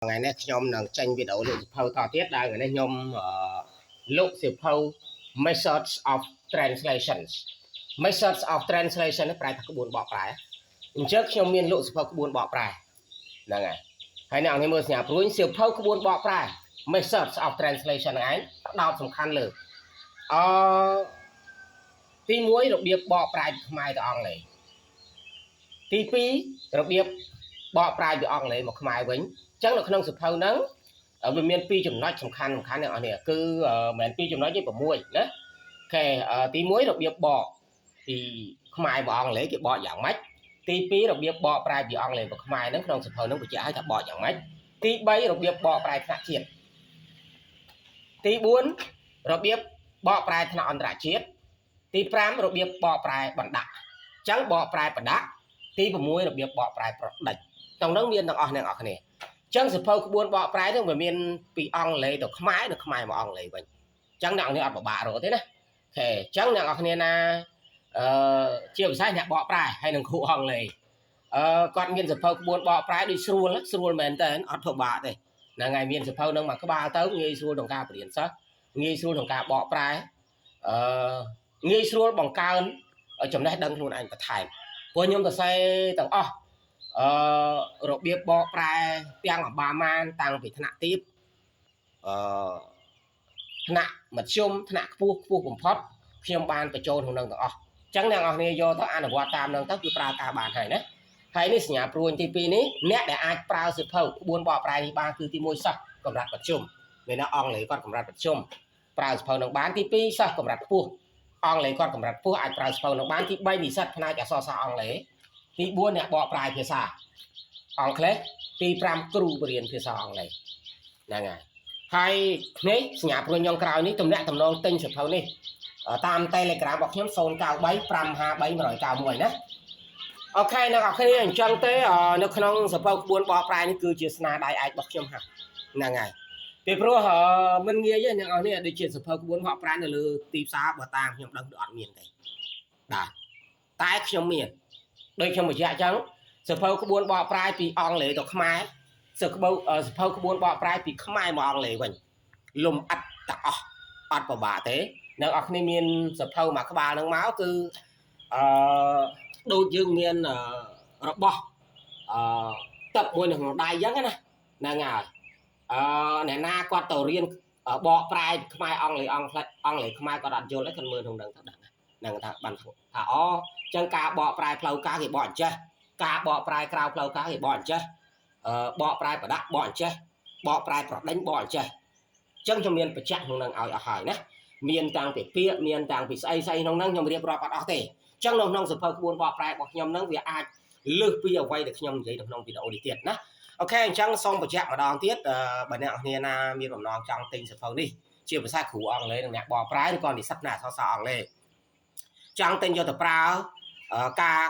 ngày nay nhom đang tranh video lượng phâu to tiết đang ngày nay nhom lượng sự phâu methods of translation nó phải thật buồn bỏ phải trước nhom miên lượng sự phâu buồn bỏ phải là ngày hay nào nên mơ nhà phun sự phâu buồn bỏ phải methods of translation ấy đọc sòng khăn lử tí muối được điệp bỏ phải mai từ ông này tí pi được điệp bỏ phải từ ông này một mai vĩnh chẳng là không sự phâu nắng ở bên miền pi chủng nói sòng khăn này cứ miền pi chủng nói với mùi đó tí muối được điệp bỏ thì mai bỏ ông lấy cái bỏ dạng mách tí pi được điệp bỏ phải từ ông này một mai nó không sự phâu nó bị trả cho bỏ dạng mách tí bay được điệp bỏ phải thạ triệt tí 4 របៀបបកប្រែថ្នាក់អន្តរជាតិទី5របៀបបកប្រែបណ្ដាក់អញ្ចឹងបកប្រែបណ្ដាក់ទី6របៀបបកប្រែប្រដេចក្នុងនោះមានទាំងអស់អ្នកនរគ្នាអញ្ចឹងសភៅក្បួនបកប្រែនោះវាមានពីអង់គ្លេសទៅខ្មែរទៅខ្មែរមកអង់គ្លេសវិញអញ្ចឹងអ្នកនរគ្នាអត់ពិបាករកទេណាអូខេអញ្ចឹងអ្នកនរគ្នាណាជាភាសាអ្នកបកប្រែហើយនឹងគ្រូអង់គ្លេសគាត់មានសភៅក្បួនបកប្រែដូចស្រួលមែនតើអត់ពិបាកទេហ្នឹងហើយមានសភៅនឹងមកក្បាលទៅងាយស្រួលក្នុងការបរៀនសិស្សងាយស្រួលក្នុងការបកប្រែងាយស្រួលបង្កើនចំណេះដឹងខ្លួនឯងបន្ថែមព្រោះខ្ញុំសរសេរទាំងអស់របៀបបកប្រែទាំងអបាមានតាំងពីថ្នាក់ទាបថ្នាក់មធ្យមថ្នាក់ខ្ពស់បំផុតខ្ញុំបានបញ្ចូលក្នុងនឹងទាំងអស់អញ្ចឹងអ្នកនរគ្នាយកទៅអនុវត្តតាមនឹងទៅគឺប្រើការបានហើយណាហើយនេះសញ្ញាព្រួយទី2នេះអ្នកដែលអាចប្រើសៀវភៅក្បួនបកប្រែនេះបានគឺទី1សិស្សកម្រិតមធ្យមមានអង់គ្លេសគាត់កម្រិតមធ្យមប្រើសៀវភៅនឹងបានទី2សិស្សកម្រិតខ្ពស់អង់គ្លេសគាត់កម្រិតខ្ពស់អាចប្រើសៀវភៅនឹងបានទី3និស្សិតផ្នែកអក្សរសាស្ត្រអង់គ្លេសទី4អ្នកបកប្រែភាសាអង់គ្លេសទី5គ្រូបរៀនភាសាអង់គ្លេសហ្នឹងហើយនេះសញ្ញាព្រួយញងក្រោយនេះទំនាក់ទំនងទិញសៀវភៅនេះតាម Telegram របស់ខ្ញុំ093 553 191ណាអូខេអ្នកនរគ្នាអញ្ចឹងទេនៅក្នុងសភៅក្បួនបកប្រែនេះគឺជាស្នាដៃឯករបស់ខ្ញុំហ្នឹងហើយពីព្រោះមិនងាយទេអ្នកនរគ្នាដូចជាសភៅក្បួនបកប្រែនៅលើទីផ្សារបើតាមខ្ញុំដឹងគឺអត់មានទេបាទតែខ្ញុំមានដូចខ្ញុំបញ្ជាក់អញ្ចឹងសភៅក្បួនបកប្រែពីអង់គ្លេសទៅខ្មែរសភៅក្បួនបកប្រែពីខ្មែរមកអង់គ្លេសវិញលំអិតទាំងអស់អត់ពិបាកទេអ្នកនរគ្នាមានសភៅមួយក្បាលហ្នឹងមកគឺដូចយើងមានរបស់ទឹកមួយនៅក្នុងដៃអញ្ចឹងណាហ្នឹងហើយអ្នកណាគាត់ទៅរៀនបកប្រែខ្មែរអង់គ្លេសខ្មែរគាត់អត់យល់ទេគាត់មើលក្នុងហ្នឹងទៅដឹងហ្នឹងថាបានថាអញ្ចឹងការបកប្រែផ្លូវការគេបកអញ្ចេះការបកប្រែក្រៅផ្លូវការគេបកអញ្ចេះបកប្រែប្រដាក់បកអញ្ចេះបកប្រែប្រដេញបកអញ្ចេះអញ្ចឹងខ្ញុំមានបញ្ជាក់ក្នុងហ្នឹងឲ្យអស់ហើយណាមានតាំងពីពាក្យមានតាំងពីស្អីក្នុងហ្នឹងខ្ញុំរៀបរាប់អត់អស់ទេអញ្ចឹងនៅក្នុងសភៅក្បួនបកប្រែរបស់ខ្ញុំហ្នឹងវាអាចលើសពីអ្វីដែលខ្ញុំនិយាយនៅក្នុងវីដេអូនេះទៀតណាអូខេអញ្ចឹងសូមបញ្ជាក់ម្ដងទៀតបើអ្នកនរគ្នាណាមានបំណងចង់ទិញសភៅនេះជាភាសាគ្រូអង់គ្លេសនិងអ្នកបកប្រែឬក៏និស្សិតអ្នកអក្សរសាស្ត្រអង់គ្លេសចង់ទិញយកទៅប្រើ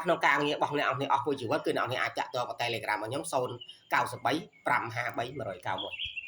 ក្នុងការងាររបស់អ្នកនរគ្នាអស់មួយជីវិតគឺអ្នកនរគ្នាអាចចាក់តទៅ Telegram របស់ខ្ញុំ093 553 191